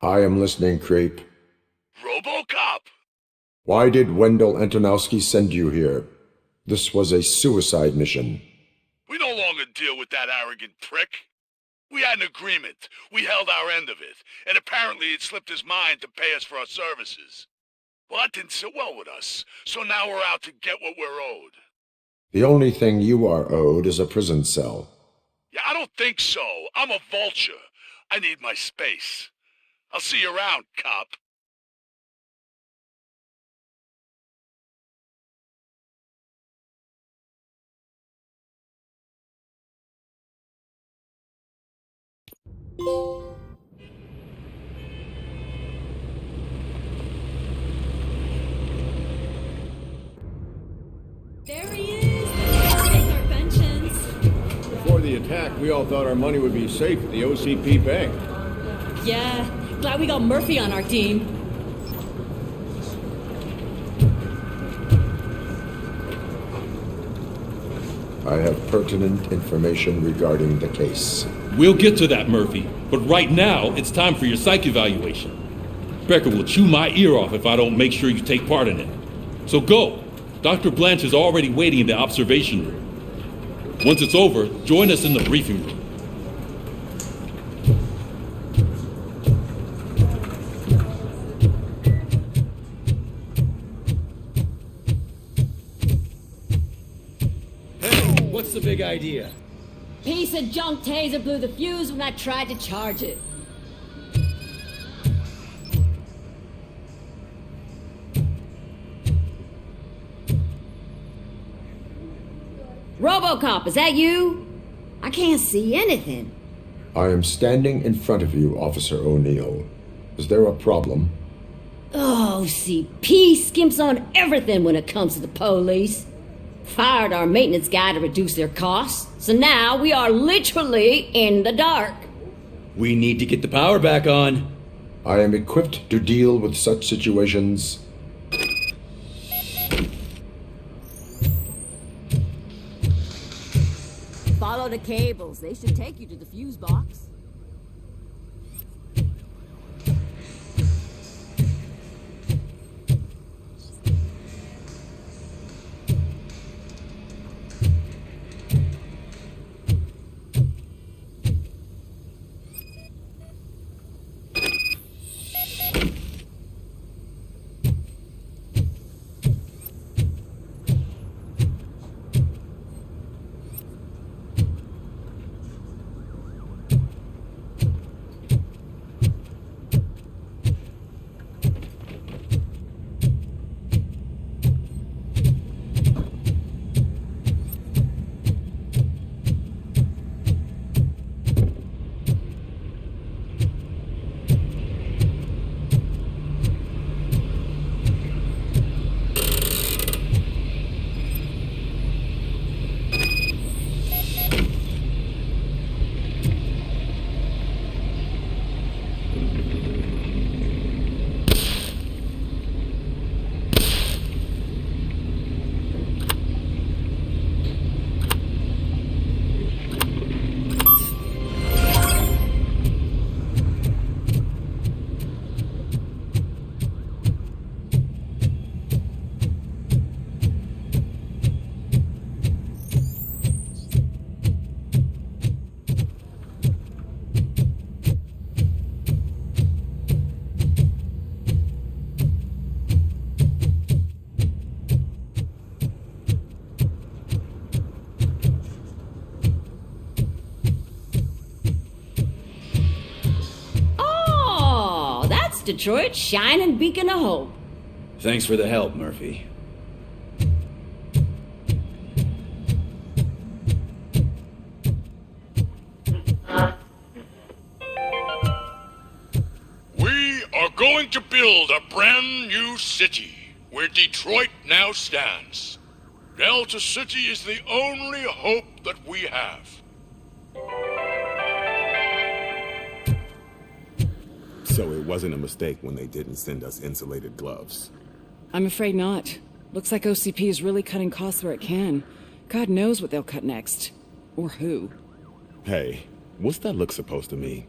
I am listening, Creep. RoboCop! Why did Wendell Antonowski send you here? This was a suicide mission. We no longer deal with that arrogant prick. We had an agreement. We held our end of it, and apparently it slipped his mind to pay us for our services. Well, that didn't sit well with us, so now we're out to get what we're owed. The only thing you are owed is a prison cell. Yeah, I don't think so. I'm a vulture. I need my space. I'll see you around, cop. There he is! Paying our pensions. Before the attack, we all thought our money would be safe at the OCP bank. Yeah, glad we got Murphy on our team. I have pertinent information regarding the case. We'll get to that, Murphy. But right now, it's time for your psych evaluation. Becker will chew my ear off if I don't make sure you take part in it. So go. Dr. Blanche is already waiting in the observation room. Once it's over, join us in the briefing room. Hey, what's the big idea? Piece of junk taser blew the fuse when I tried to charge it. RoboCop, is that you? I can't see anything. I am standing in front of you, Officer O'Neill. Is there a problem? Oh, CP skimps on everything when it comes to the police. Fired our maintenance guy to reduce their costs, so now we are literally in the dark. We need to get the power back on. I am equipped to deal with such situations. Follow the cables. They should take you to the fuse box. Detroit's shining beacon of hope. Thanks for the help, Murphy. We are going to build a brand new city where Detroit now stands. Delta City is the only hope that we have. So it wasn't a mistake when they didn't send us insulated gloves. I'm afraid not. Looks like OCP is really cutting costs where it can. God knows what they'll cut next. Or who. Hey, what's that look supposed to mean?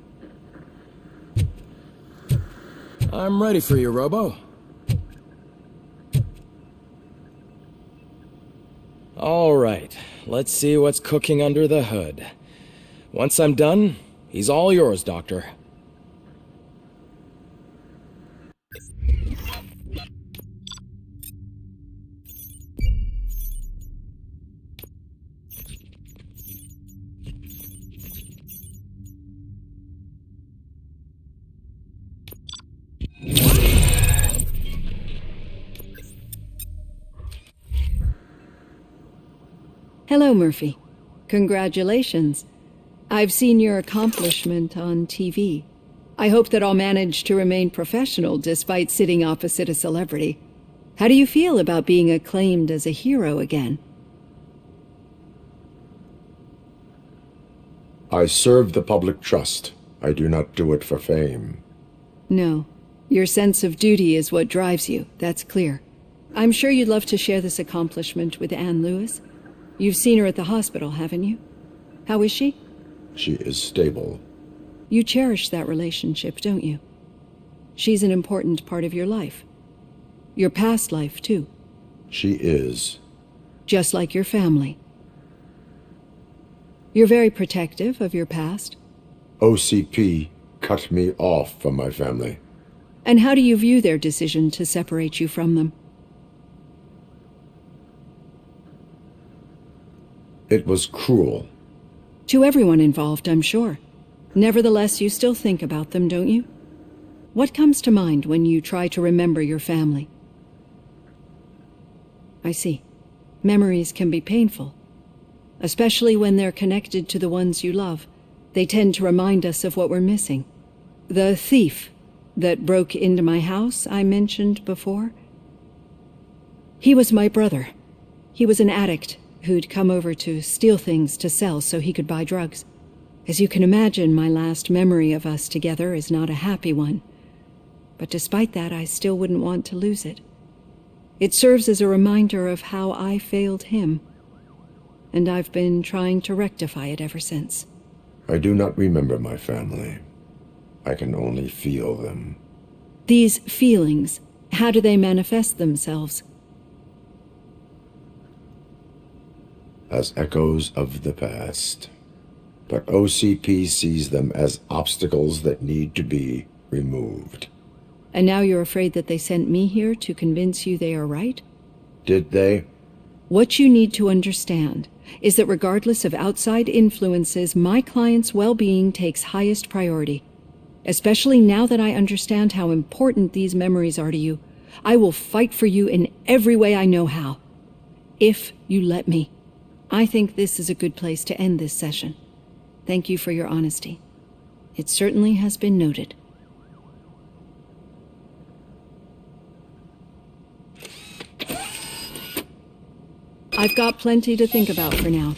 I'm ready for you, Robo. All right, let's see what's cooking under the hood. Once I'm done, he's all yours, Doctor. Hello, Murphy. Congratulations. I've seen your accomplishment on TV. I hope that I'll manage to remain professional despite sitting opposite a celebrity. How do you feel about being acclaimed as a hero again? I serve the public trust. I do not do it for fame. No. Your sense of duty is what drives you, that's clear. I'm sure you'd love to share this accomplishment with Anne Lewis. You've seen her at the hospital, haven't you? How is she? She is stable. You cherish that relationship, don't you? She's an important part of your life. Your past life, too. She is. Just like your family. You're very protective of your past. OCP cut me off from my family. And how do you view their decision to separate you from them? It was cruel. To everyone involved, I'm sure. Nevertheless, you still think about them, don't you? What comes to mind when you try to remember your family? I see. Memories can be painful. Especially when they're connected to the ones you love. They tend to remind us of what we're missing. The thief that broke into my house I mentioned before? He was my brother. He was an addict who'd come over to steal things to sell so he could buy drugs. As you can imagine, my last memory of us together is not a happy one. But despite that, I still wouldn't want to lose it. It serves as a reminder of how I failed him. And I've been trying to rectify it ever since. I do not remember my family. I can only feel them. These feelings, how do they manifest themselves? As echoes of the past. But OCP sees them as obstacles that need to be removed. And now you're afraid that they sent me here to convince you they are right? Did they? What you need to understand is that regardless of outside influences, my client's well-being takes highest priority. Especially now that I understand how important these memories are to you. I will fight for you in every way I know how. If you let me. I think this is a good place to end this session. Thank you for your honesty. It certainly has been noted. I've got plenty to think about for now.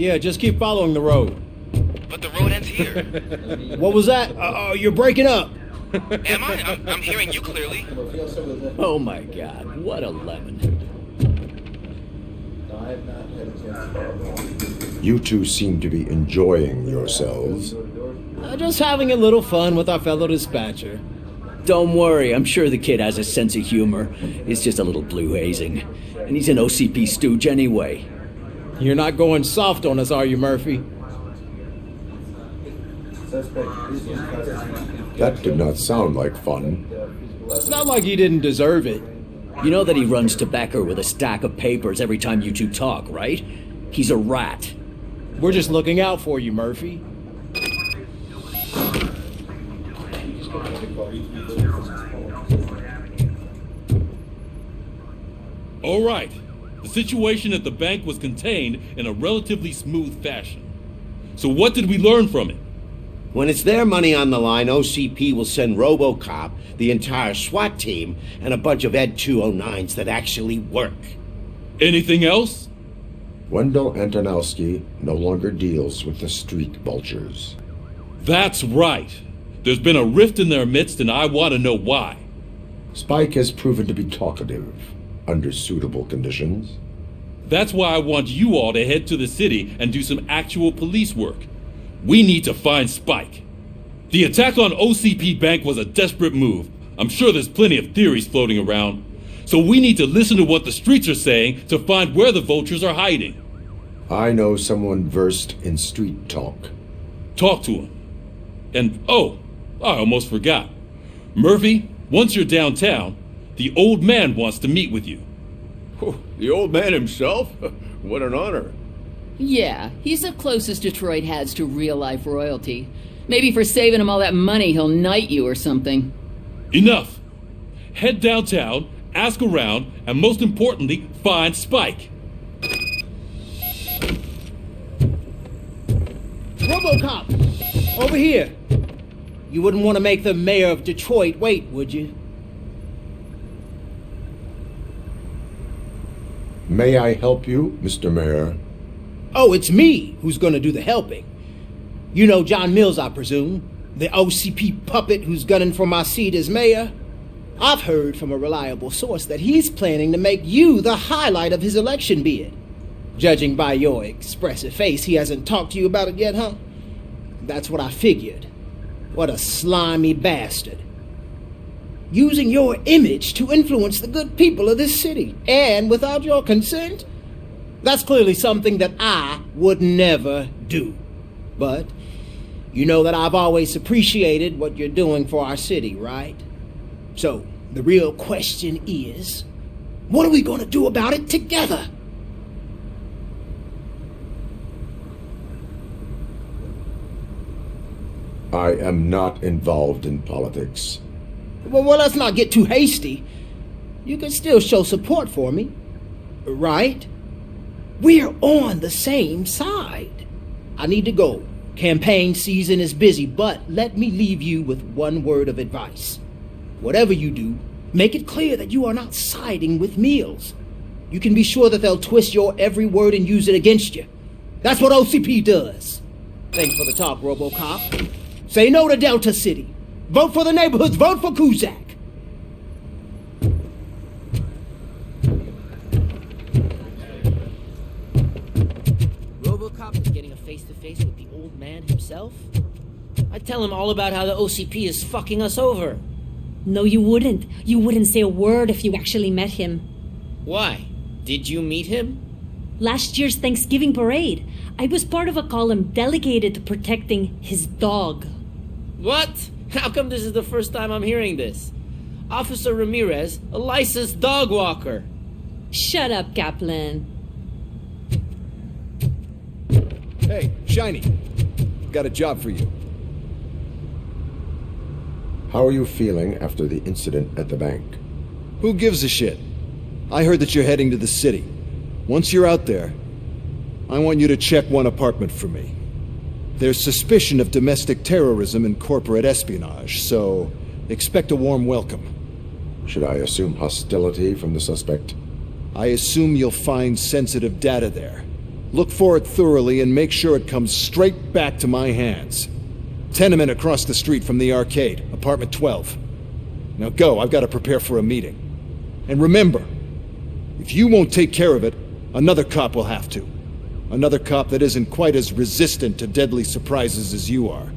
Yeah, just keep following the road. here. What was that? You're breaking up. Am I? I'm hearing you clearly. Oh my god, what a lemon. You two seem to be enjoying yourselves. Just having a little fun with our fellow dispatcher. Don't worry, I'm sure the kid has a sense of humor. It's just a little blue hazing. And he's an OCP stooge anyway. You're not going soft on us, are you, Murphy? That did not sound like fun. It's not like he didn't deserve it. You know that he runs to Becker with a stack of papers every time you two talk, right? He's a rat. We're just looking out for you, Murphy. All right. The situation at the bank was contained in a relatively smooth fashion. So what did we learn from it? When it's their money on the line, OCP will send RoboCop, the entire SWAT team, and a bunch of Ed 209s that actually work. Anything else? Wendell Antonowski no longer deals with the street vultures. That's right. There's been a rift in their midst, and I want to know why. Spike has proven to be talkative, under suitable conditions. That's why I want you all to head to the city and do some actual police work. We need to find Spike. The attack on OCP Bank was a desperate move. I'm sure there's plenty of theories floating around. So we need to listen to what the streets are saying to find where the vultures are hiding. I know someone versed in street talk. Talk to him. And, oh, I almost forgot. Murphy, once you're downtown, the old man wants to meet with you. Oh, the old man himself? What an honor. Yeah, he's the closest Detroit has to real-life royalty. Maybe for saving him all that money, he'll knight you or something. Enough! Head downtown, ask around, and most importantly, find Spike. RoboCop! Over here! You wouldn't want to make the mayor of Detroit wait, would you? May I help you, Mr. Mayor? Oh, it's me who's gonna do the helping. You know John Mills, I presume? The OCP puppet who's gunning for my seat as mayor? I've heard from a reliable source that he's planning to make you the highlight of his election bid. Judging by your expressive face, he hasn't talked to you about it yet, huh? That's what I figured. What a slimy bastard. Using your image to influence the good people of this city, and without your consent? That's clearly something that I would never do. But you know that I've always appreciated what you're doing for our city, right? So, the real question is, what are we going to do about it together? I am not involved in politics. Well, let's not get too hasty. You can still show support for me, right? We're on the same side. I need to go. Campaign season is busy, but let me leave you with one word of advice. Whatever you do, make it clear that you are not siding with Mills. You can be sure that they'll twist your every word and use it against you. That's what OCP does. Thanks for the talk, RoboCop. Say no to Delta City. Vote for the neighborhoods. Vote for Kuzak. RoboCop is getting a face-to-face with the old man himself? I'd tell him all about how the OCP is fucking us over. No, you wouldn't. You wouldn't say a word if you actually met him. Why? Did you meet him? Last year's Thanksgiving parade, I was part of a column delegated to protecting his dog. What? How come this is the first time I'm hearing this? Officer Ramirez, a licensed dog walker. Shut up, Kaplan. Hey, Shiny. Got a job for you. How are you feeling after the incident at the bank? Who gives a shit? I heard that you're heading to the city. Once you're out there, I want you to check one apartment for me. There's suspicion of domestic terrorism and corporate espionage, so expect a warm welcome. Should I assume hostility from the suspect? I assume you'll find sensitive data there. Look for it thoroughly and make sure it comes straight back to my hands. Tenement across the street from the arcade, apartment 12. Now go, I've got to prepare for a meeting. And remember, if you won't take care of it, another cop will have to. Another cop that isn't quite as resistant to deadly surprises as you are.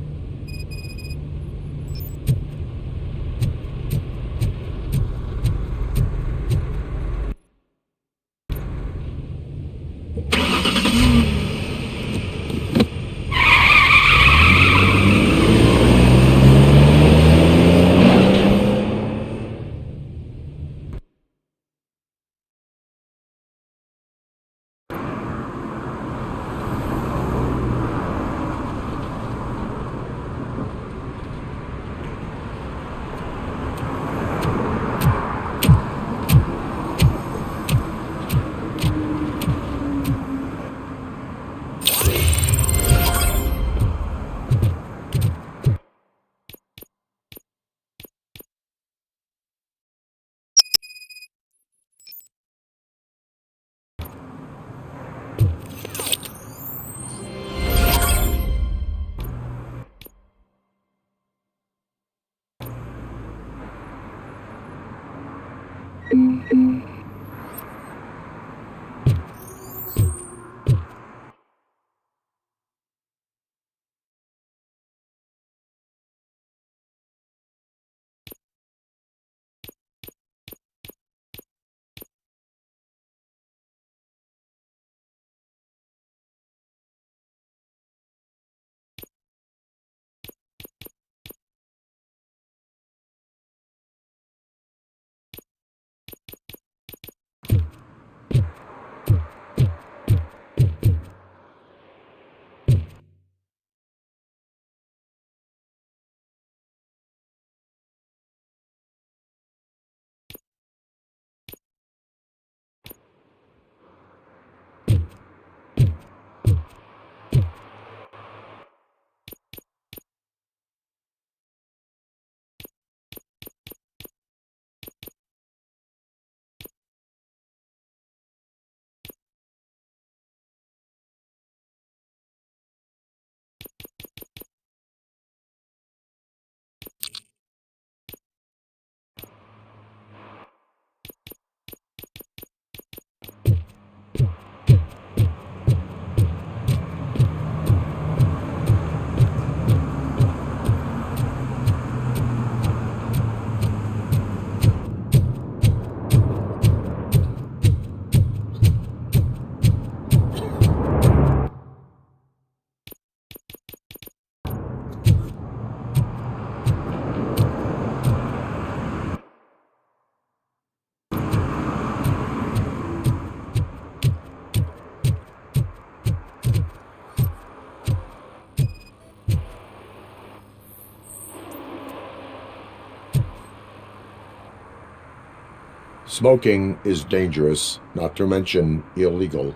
Smoking is dangerous, not to mention illegal.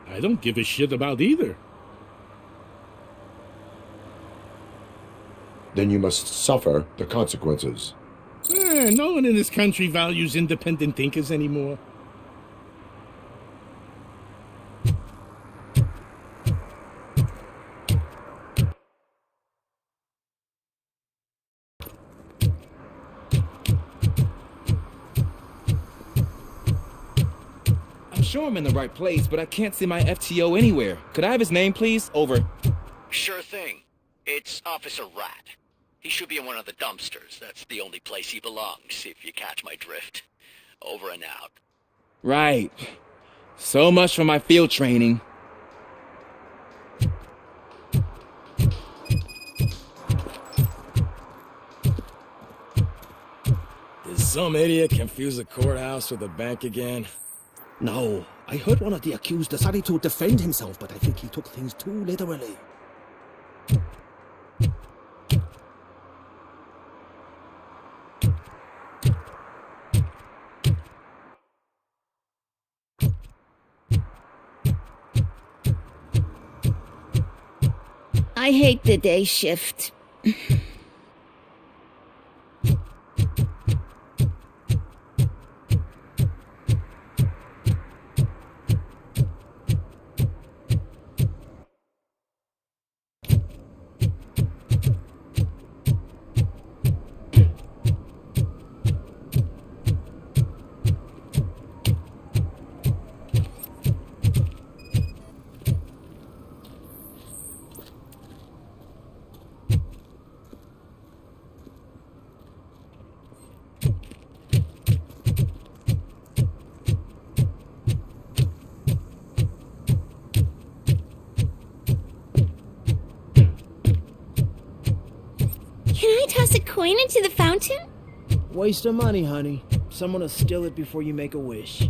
I don't give a shit about either. Then you must suffer the consequences. No one in this country values independent thinkers anymore. I'm sure I'm in the right place, but I can't see my FTO anywhere. Could I have his name, please? Over. Sure thing. It's Officer Rat. He should be in one of the dumpsters. That's the only place he belongs, if you catch my drift. Over and out. Right. So much for my field training. Did some idiot confuse a courthouse with a bank again? No, I heard one of the accused decided to defend himself, but I think he took things too literally. I hate the day shift. toss a coin into the fountain? Waste of money, honey. Someone will steal it before you make a wish.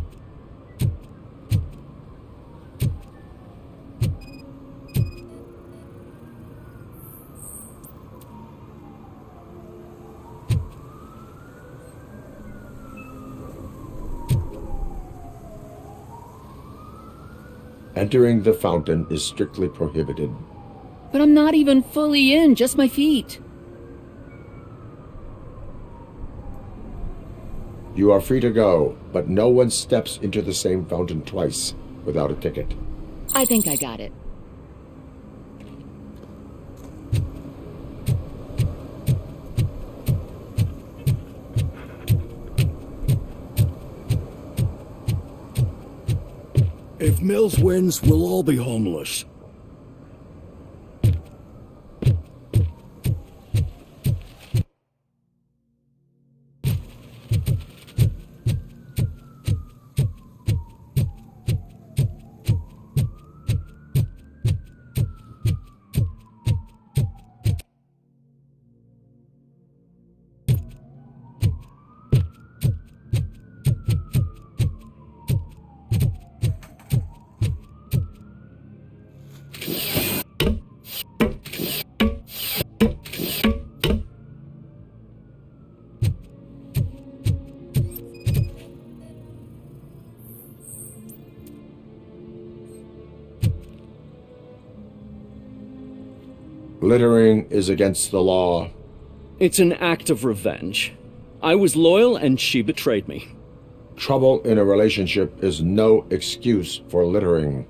Entering the fountain is strictly prohibited. But I'm not even fully in, just my feet. You are free to go, but no one steps into the same fountain twice without a ticket. I think I got it. If Mills wins, we'll all be homeless. Littering is against the law. It's an act of revenge. I was loyal and she betrayed me. Trouble in a relationship is no excuse for littering.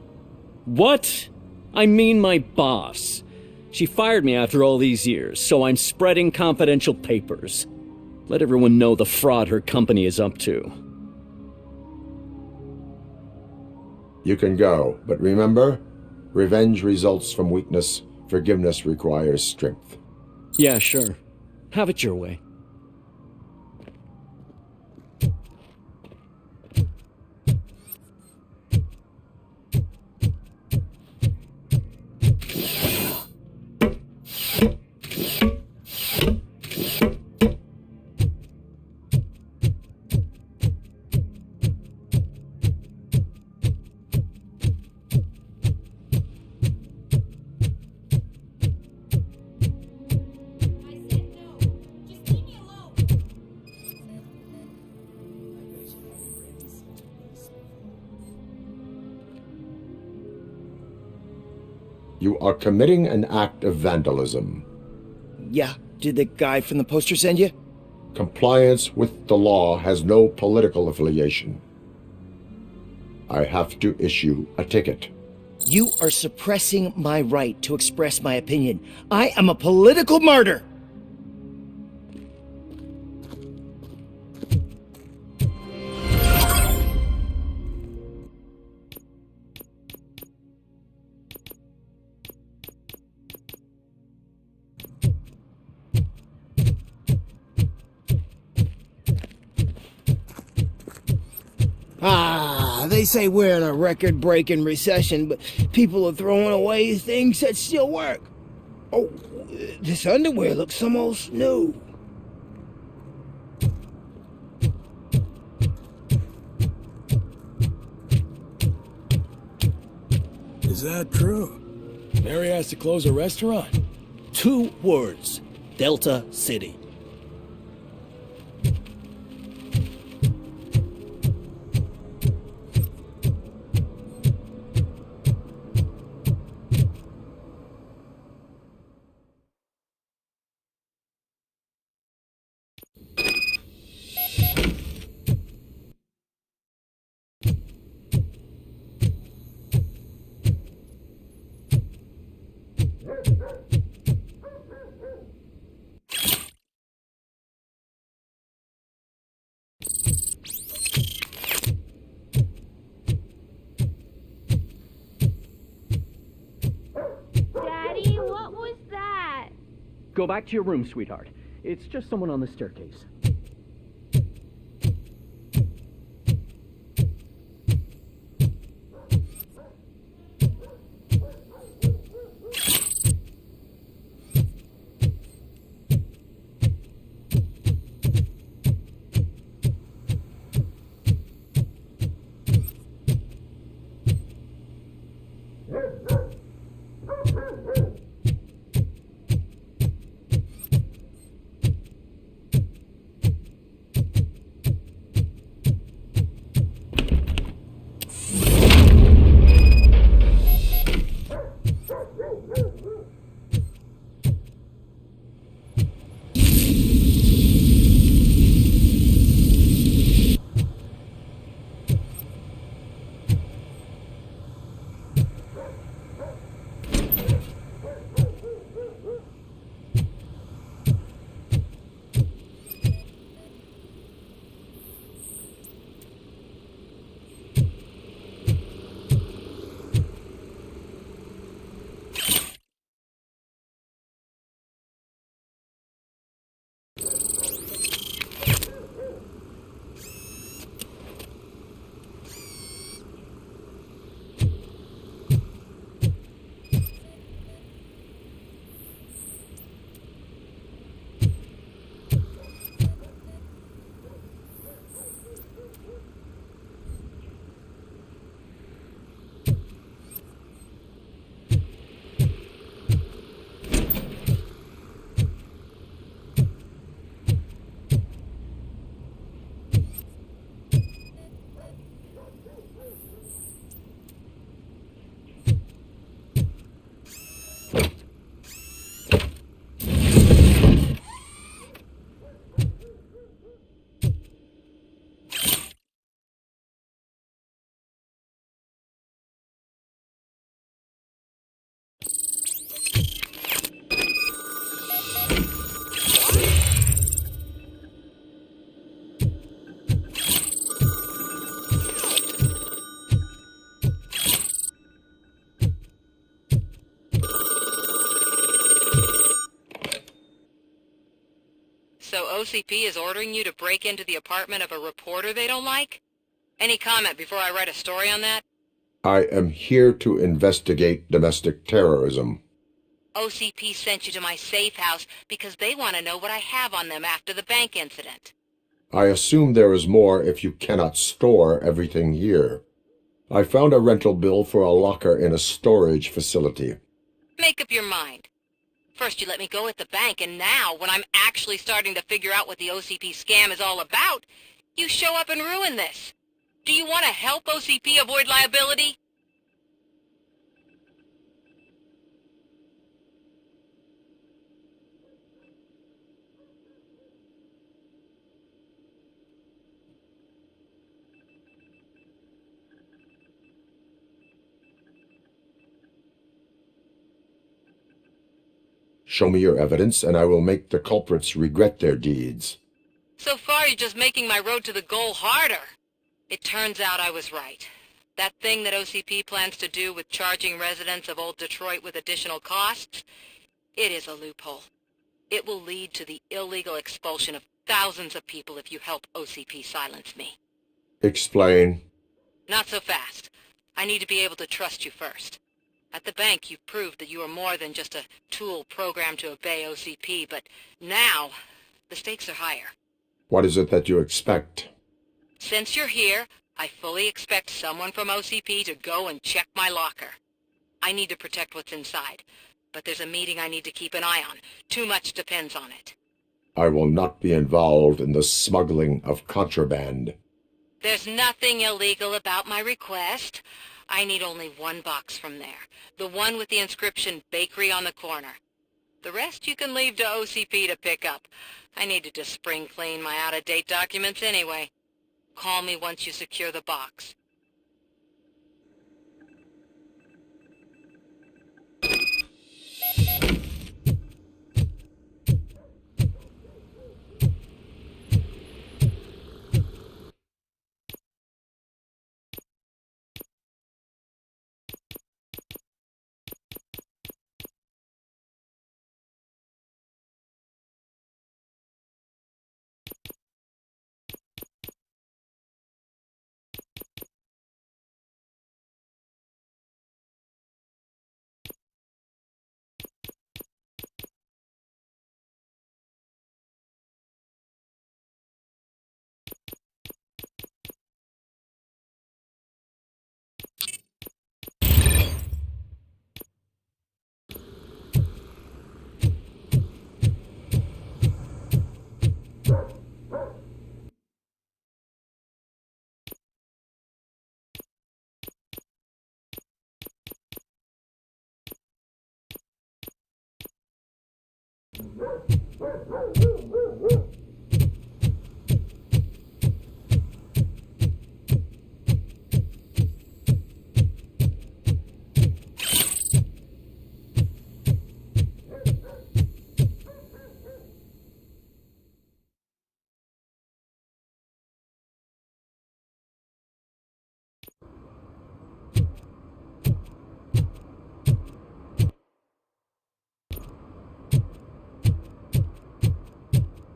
What? I mean my boss. She fired me after all these years, so I'm spreading confidential papers. Let everyone know the fraud her company is up to. You can go, but remember, revenge results from weakness. Forgiveness requires strength. Yeah, sure. Have it your way. You are committing an act of vandalism. Yeah, did the guy from the poster send you? Compliance with the law has no political affiliation. I have to issue a ticket. You are suppressing my right to express my opinion. I am a political martyr! They say we're in a record-breaking recession, but people are throwing away things that still work. Oh, this underwear looks almost new. Is that true? Mary has to close a restaurant? 2 words. Delta City. Daddy, what was that? Go back to your room, sweetheart. It's just someone on the staircase. So OCP is ordering you to break into the apartment of a reporter they don't like? Any comment before I write a story on that? I am here to investigate domestic terrorism. OCP sent you to my safe house because they want to know what I have on them after the bank incident. I assume there is more if you cannot store everything here. I found a rental bill for a locker in a storage facility. Make up your mind. First you let me go at the bank, and now, when I'm actually starting to figure out what the OCP scam is all about, you show up and ruin this. Do you want to help OCP avoid liability? Show me your evidence, and I will make the culprits regret their deeds. So far, you're just making my road to the goal harder. It turns out I was right. That thing that OCP plans to do with charging residents of Old Detroit with additional costs, it is a loophole. It will lead to the illegal expulsion of thousands of people if you help OCP silence me. Explain. Not so fast. I need to be able to trust you first. At the bank, you've proved that you are more than just a tool programmed to obey OCP, but now, the stakes are higher. What is it that you expect? Since you're here, I fully expect someone from OCP to go and check my locker. I need to protect what's inside, but there's a meeting I need to keep an eye on. Too much depends on it. I will not be involved in the smuggling of contraband. There's nothing illegal about my request. I need only one box from there. The one with the inscription Bakery on the corner. The rest you can leave to OCP to pick up. I needed to spring clean my out-of-date documents anyway. Call me once you secure the box.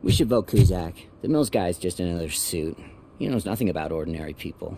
We should vote Kuzak. The Mills guy's just another suit. He knows nothing about ordinary people.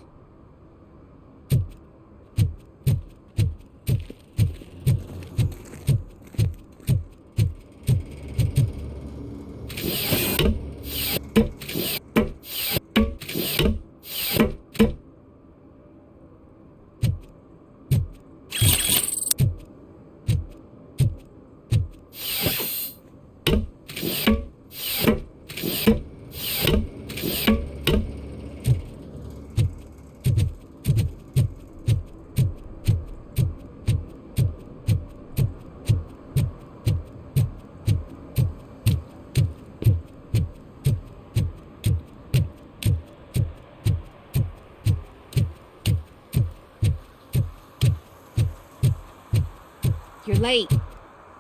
You're late.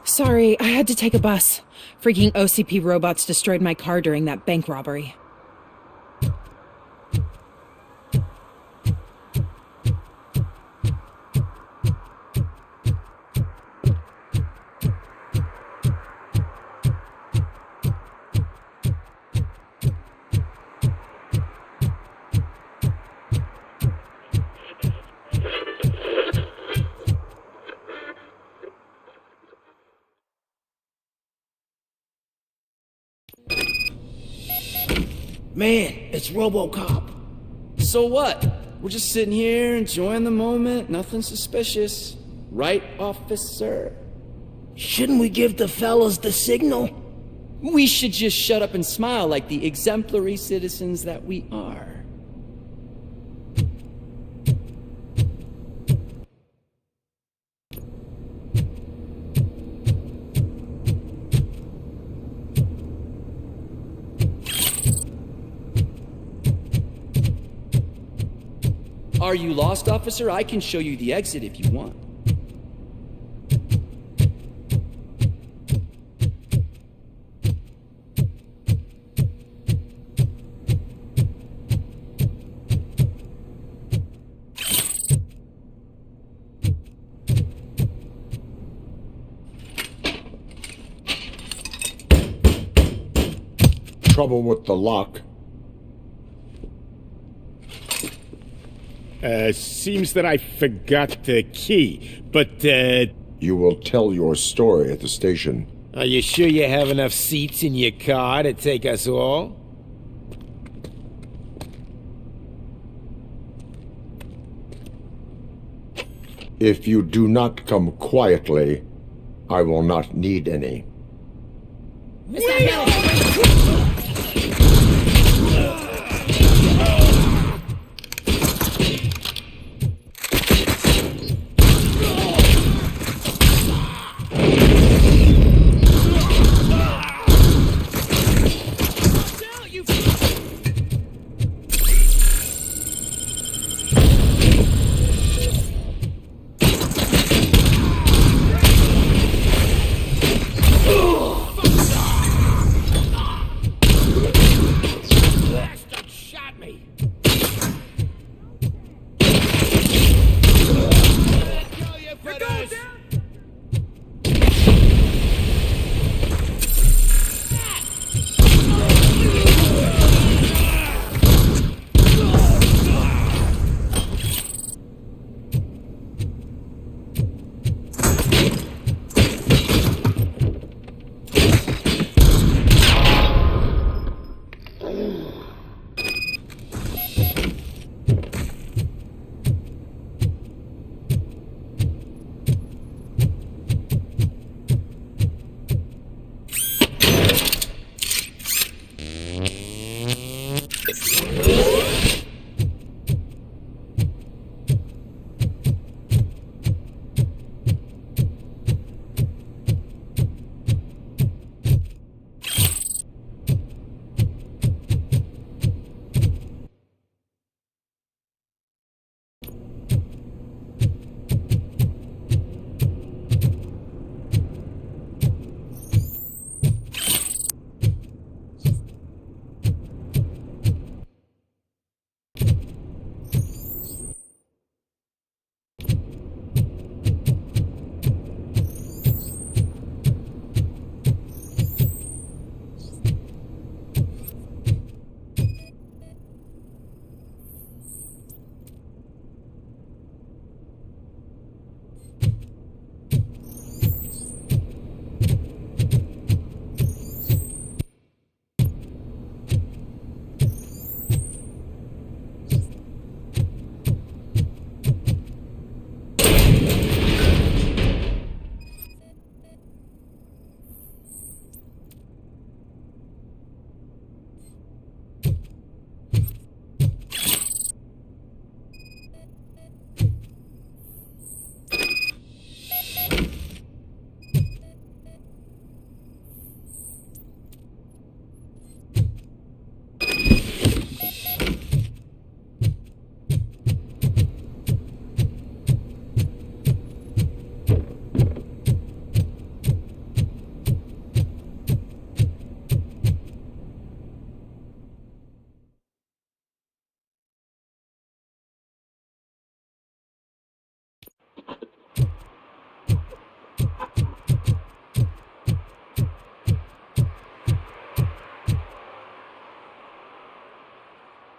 Sorry, I had to take a bus. Freaking OCP robots destroyed my car during that bank robbery. Man, it's RoboCop. So what? We're just sitting here enjoying the moment, nothing suspicious. Right, officer? Shouldn't we give the fellas the signal? We should just shut up and smile like the exemplary citizens that we are. Are you lost, officer? I can show you the exit if you want. Trouble with the lock. Seems that I forgot the key, but, You will tell your story at the station. Are you sure you have enough seats in your car to take us all? If you do not come quietly, I will not need any.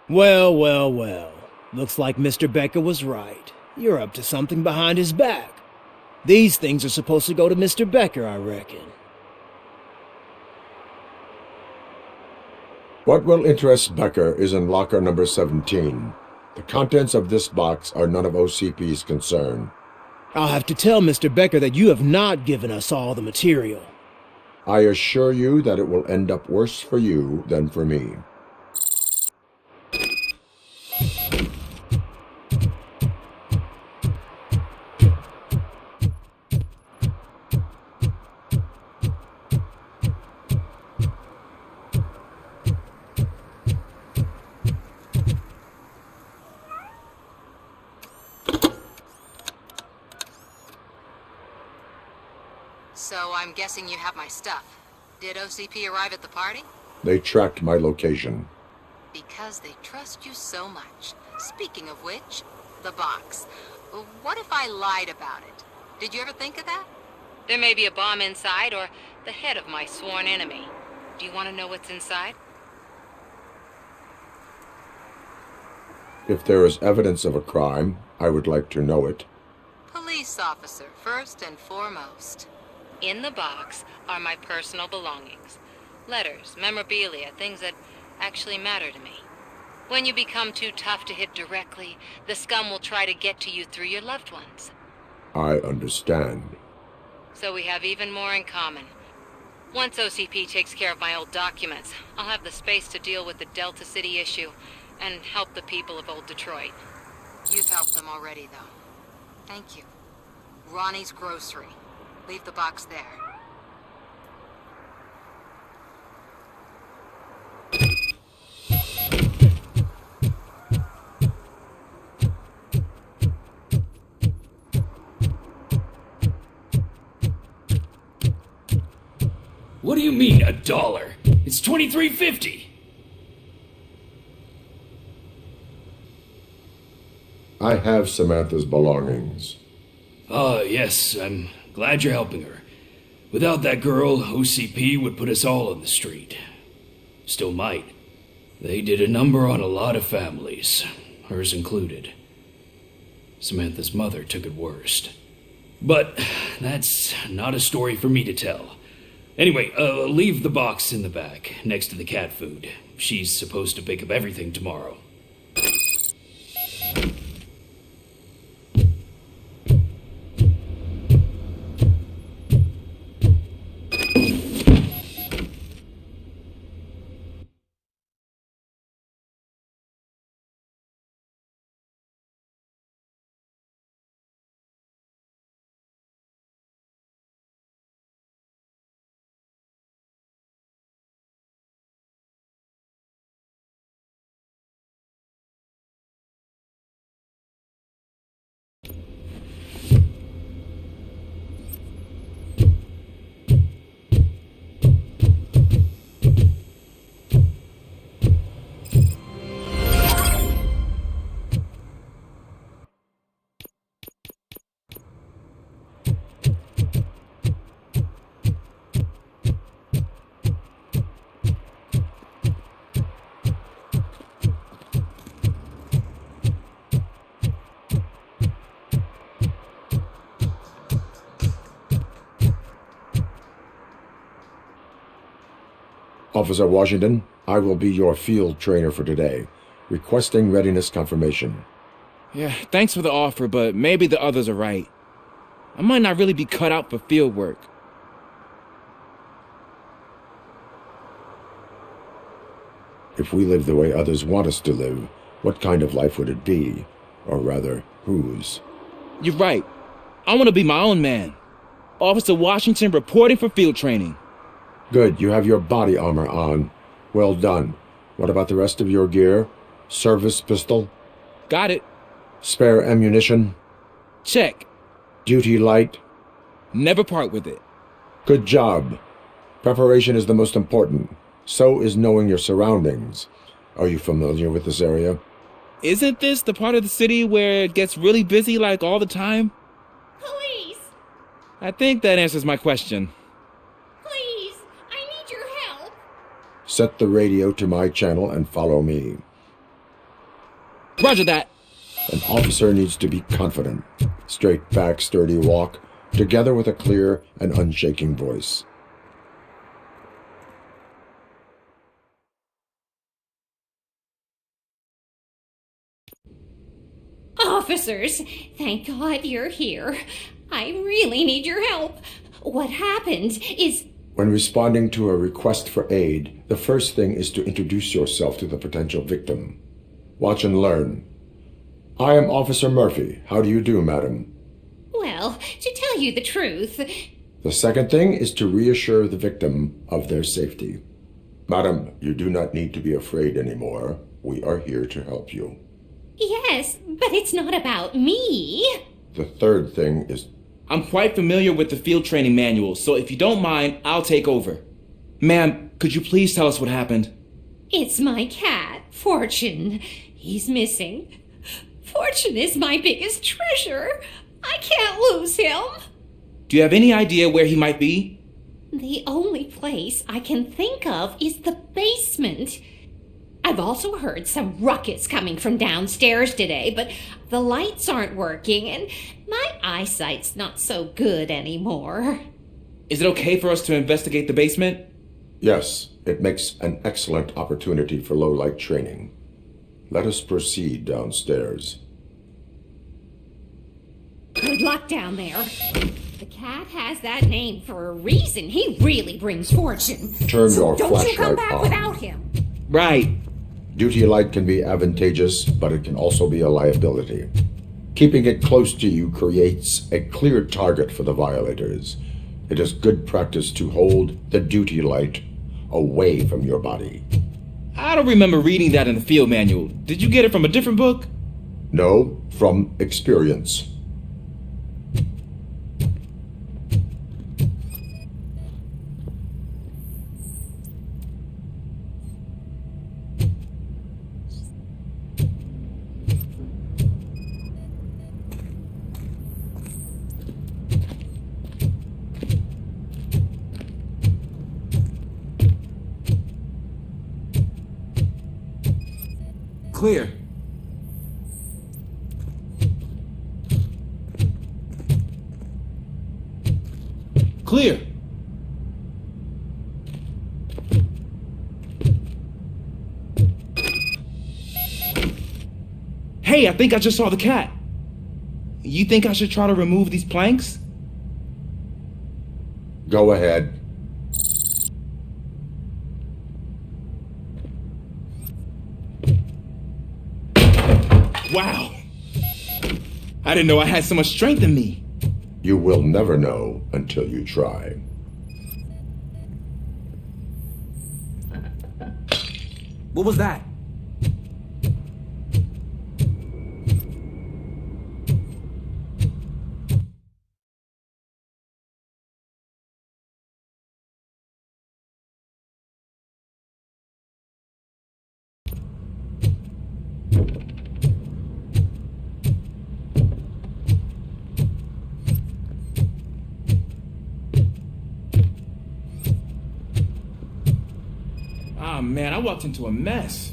Well, well, well. Looks like Mr. Becker was right. You're up to something behind his back. These things are supposed to go to Mr. Becker, I reckon. What will interest Becker is in locker number 17. The contents of this box are none of OCP's concern. I'll have to tell Mr. Becker that you have not given us all the material. I assure you that it will end up worse for you than for me. So I'm guessing you have my stuff. Did OCP arrive at the party? They tracked my location. Because they trust you so much. Speaking of which, the box. What if I lied about it? Did you ever think of that? There may be a bomb inside or the head of my sworn enemy. Do you want to know what's inside? If there is evidence of a crime, I would like to know it. Police officer, first and foremost. In the box are my personal belongings. Letters, memorabilia, things that actually matter to me. When you become too tough to hit directly, the scum will try to get to you through your loved ones. I understand. So we have even more in common. Once OCP takes care of my old documents, I'll have the space to deal with the Delta City issue and help the people of Old Detroit. You've helped them already, though. Thank you. Ronnie's Grocery. Leave the box there. What do you mean, $1? It's $23.50. I have Samantha's belongings. Yes, I'm glad you're helping her. Without that girl, OCP would put us all on the street. Still might. They did a number on a lot of families, hers included. Samantha's mother took it worst. But that's not a story for me to tell. Anyway, leave the box in the back, next to the cat food. She's supposed to pick up everything tomorrow. Officer Washington, I will be your field trainer for today. Requesting readiness confirmation. Yeah, thanks for the offer, but maybe the others are right. I might not really be cut out for field work. If we live the way others want us to live, what kind of life would it be? Or rather, whose? You're right. I want to be my own man. Officer Washington reporting for field training. Good, you have your body armor on. Well done. What about the rest of your gear? Service pistol? Got it. Spare ammunition? Check. Duty light? Never part with it. Good job. Preparation is the most important. So is knowing your surroundings. Are you familiar with this area? Isn't this the part of the city where it gets really busy like all the time? Police! I think that answers my question. Please! I need your help! Set the radio to my channel and follow me. Roger that. An officer needs to be confident. Straight back, sturdy walk, together with a clear and unshaking voice. Officers, thank God you're here. I really need your help. What happened is... When responding to a request for aid, the first thing is to introduce yourself to the potential victim. Watch and learn. I am Officer Murphy. How do you do, madam? Well, to tell you the truth... The second thing is to reassure the victim of their safety. Madam, you do not need to be afraid anymore. We are here to help you. Yes, but it's not about me. The third thing is... I'm quite familiar with the field training manual, so if you don't mind, I'll take over. Ma'am, could you please tell us what happened? It's my cat, Fortune. He's missing. Fortune is my biggest treasure. I can't lose him. Do you have any idea where he might be? The only place I can think of is the basement. I've also heard some ruckus coming from downstairs today, but the lights aren't working and my eyesight's not so good anymore. Is it okay for us to investigate the basement? Yes, it makes an excellent opportunity for low-light training. Let us proceed downstairs. Good luck down there. The cat has that name for a reason. He really brings fortune. Turn So your don't you come flashlight back on. without him. Right. Duty light can be advantageous, but it can also be a liability. Keeping it close to you creates a clear target for the violators. It is good practice to hold the duty light away from your body. I don't remember reading that in the field manual. Did you get it from a different book? No, from experience. Clear. Clear. Hey, I think I just saw the cat. You think I should try to remove these planks? Go ahead. Wow. I didn't know I had so much strength in me. You will never know until you try. What was that? Ah, man, I walked into a mess.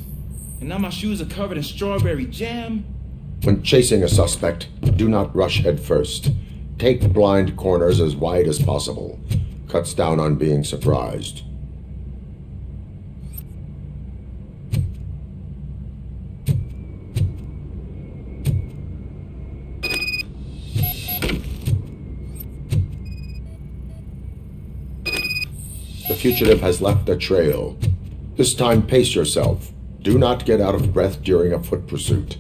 And now my shoes are covered in strawberry jam. When chasing a suspect, do not rush head first. Take blind corners as wide as possible. Cuts down on being surprised. The fugitive has left a trail. This time, pace yourself. Do not get out of breath during a foot pursuit.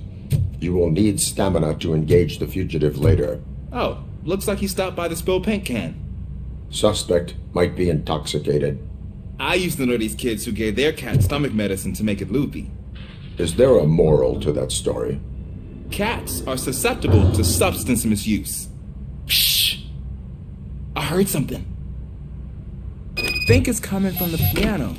You will need stamina to engage the fugitive later. Oh, looks like he stopped by the spilled paint can. Suspect might be intoxicated. I used to know these kids who gave their cat stomach medicine to make it loopy. Is there a moral to that story? Cats are susceptible to substance misuse. Shh! I heard something. I think it's coming from the piano.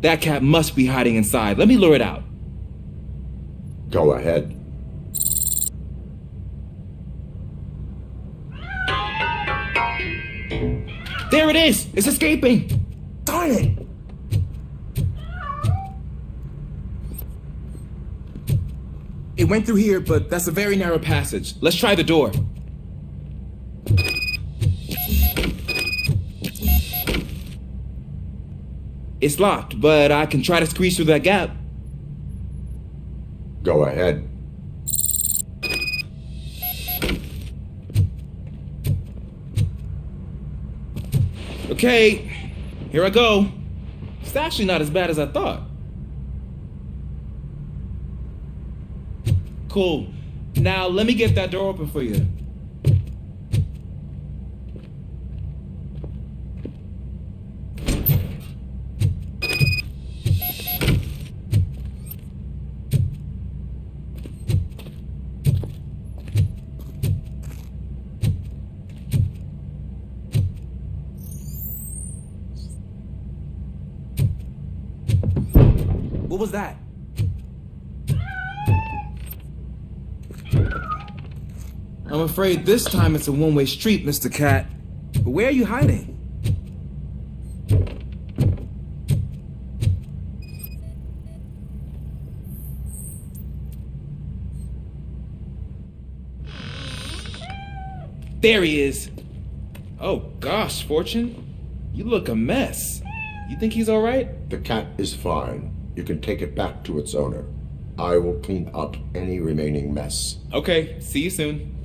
That cat must be hiding inside. Let me lure it out. Go ahead. There it is! It's escaping! Darn it! It went through here, but that's a very narrow passage. Let's try the door. It's locked, but I can try to squeeze through that gap. Go ahead. Okay, here I go. It's actually not as bad as I thought. Cool. Now let me get that door open for you. What was that? I'm afraid this time it's a one-way street, Mr. Cat. But where are you hiding? There he is. Oh gosh, Fortune. You look a mess. You think he's all right? The cat is fine. You can take it back to its owner. I will clean up any remaining mess. Okay, see you soon.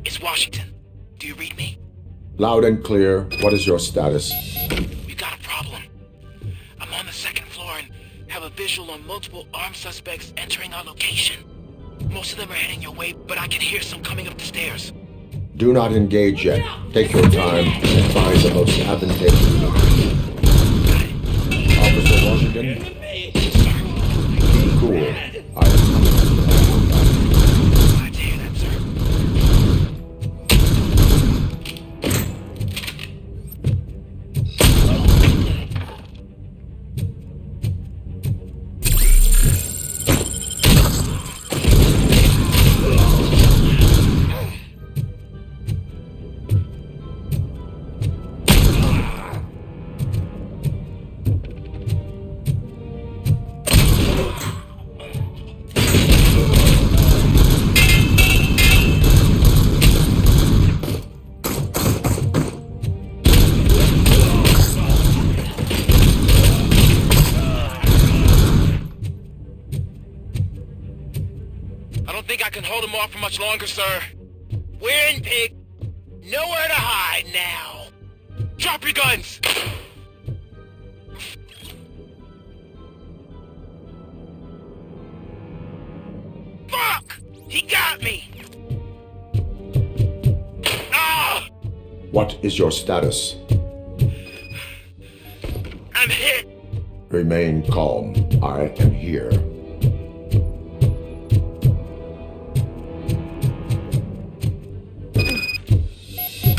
It's Washington. Do you read me? Loud and clear. What is your status? We got a problem. I'm on the second floor and have a visual on multiple armed suspects entering our location. Most of them are heading your way, but I can hear some coming up the stairs. Do not engage yet. Take your time and find the most advantageous. Officer Washington? Cool. I am coming. Glad to hear that, sir. I don't think I can hold him off for much longer, sir. We're in, pig. Nowhere to hide now. Drop your guns! Fuck! He got me! Ah! What is your status? I'm hit! Remain calm. I am here.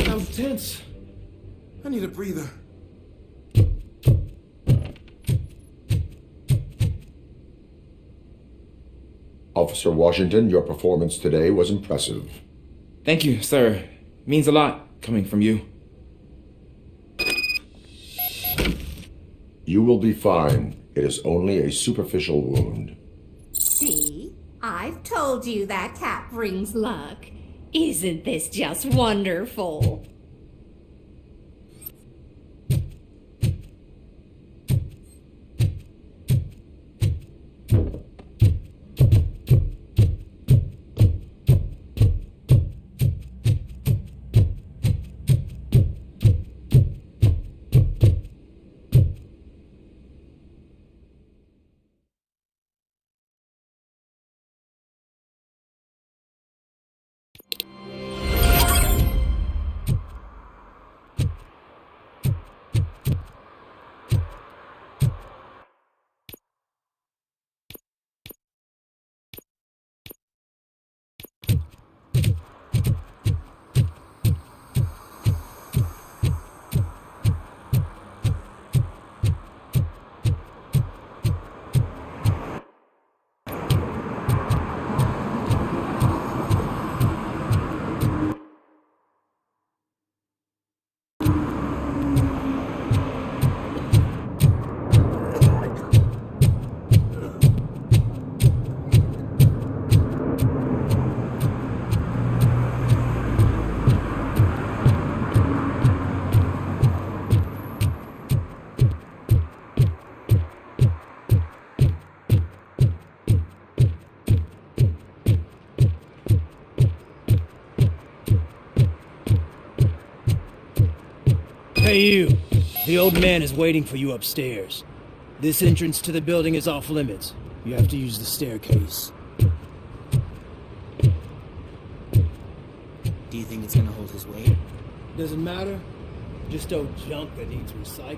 That was tense. I need a breather. Officer Washington, your performance today was impressive. Thank you, sir. Means a lot coming from you. You will be fine. It is only a superficial wound. See? I've told you that tap brings luck. Isn't this just wonderful? Hey you, the old man is waiting for you upstairs. This entrance to the building is off limits. You have to use the staircase. Do you think it's gonna hold his weight? Doesn't matter. Just old junk that needs recycling.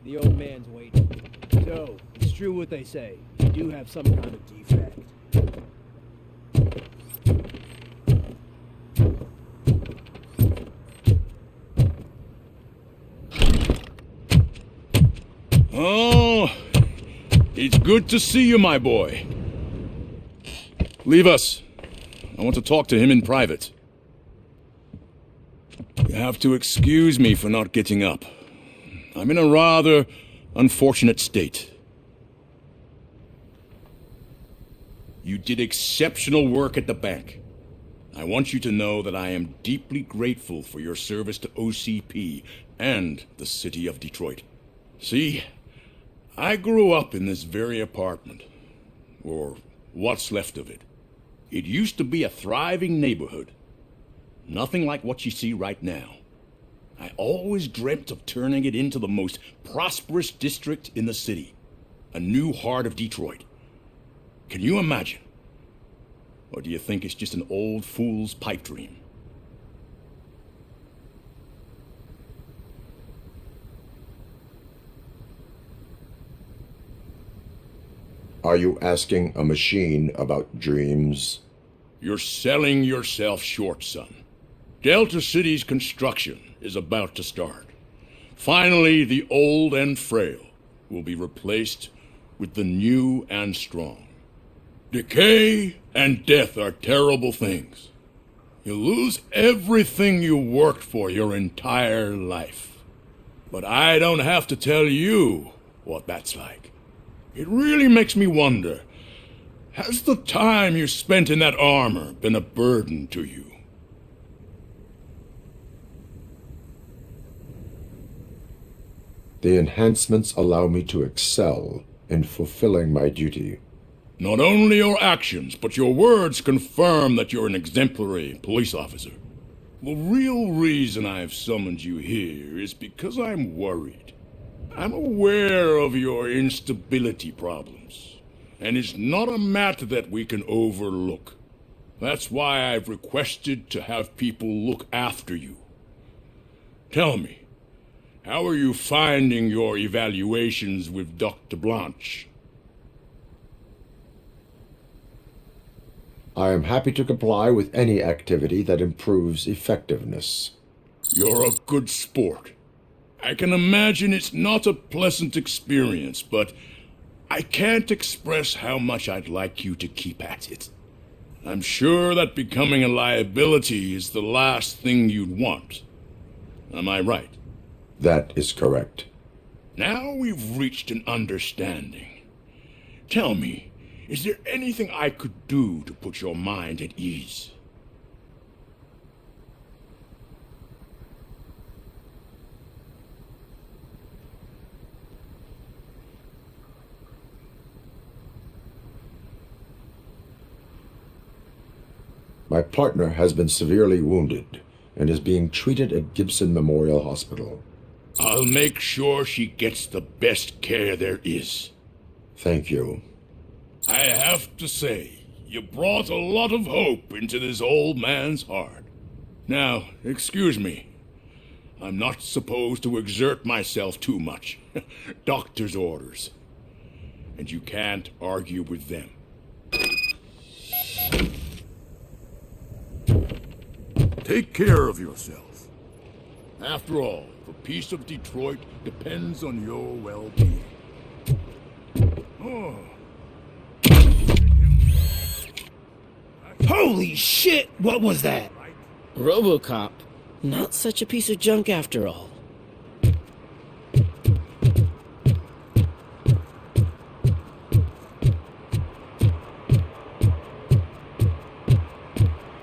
The old man's waiting. So, it's true what they say. You do have some kind of defect. Oh, it's good to see you, my boy. Leave us. I want to talk to him in private. You have to excuse me for not getting up. I'm in a rather unfortunate state. You did exceptional work at the bank. I want you to know that I am deeply grateful for your service to OCP and the city of Detroit. See, I grew up in this very apartment, or what's left of it. It used to be a thriving neighborhood. Nothing like what you see right now. I always dreamt of turning it into the most prosperous district in the city. A new heart of Detroit. Can you imagine? Or do you think it's just an old fool's pipe dream? Are you asking a machine about dreams? You're selling yourself short, son. Delta City's construction is about to start. Finally, the old and frail will be replaced with the new and strong. Decay and death are terrible things. You lose everything you worked for your entire life. But I don't have to tell you what that's like. It really makes me wonder, has the time you spent in that armor been a burden to you? The enhancements allow me to excel in fulfilling my duty. Not only your actions, but your words confirm that you're an exemplary police officer. The real reason I've summoned you here is because I'm worried. I'm aware of your instability problems, and it's not a matter that we can overlook. That's why I've requested to have people look after you. Tell me, how are you finding your evaluations with Dr. Blanche? I am happy to comply with any activity that improves effectiveness. You're a good sport. I can imagine it's not a pleasant experience, but I can't express how much I'd like you to keep at it. I'm sure that becoming a liability is the last thing you'd want. Am I right? That is correct. Now we've reached an understanding. Tell me, is there anything I could do to put your mind at ease? My partner has been severely wounded and is being treated at Gibson Memorial Hospital. I'll make sure she gets the best care there is. Thank you. I have to say, you brought a lot of hope into this old man's heart. Now, excuse me. I'm not supposed to exert myself too much. Doctor's orders. And you can't argue with them. Take care of yourself. After all, the peace of Detroit depends on your well-being. Oh. Holy shit! What was that? RoboCop. Not such a piece of junk after all.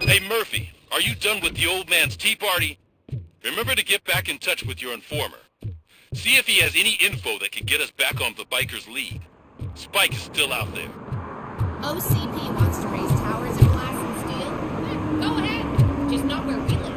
Hey, Murphy, are you done with the old man's tea party? Remember to get back in touch with your informer. See if he has any info that could get us back on the bikers' lead. Spike is still out there. OCP wants to raise towers of glass and steel? Go ahead. Just not where we live.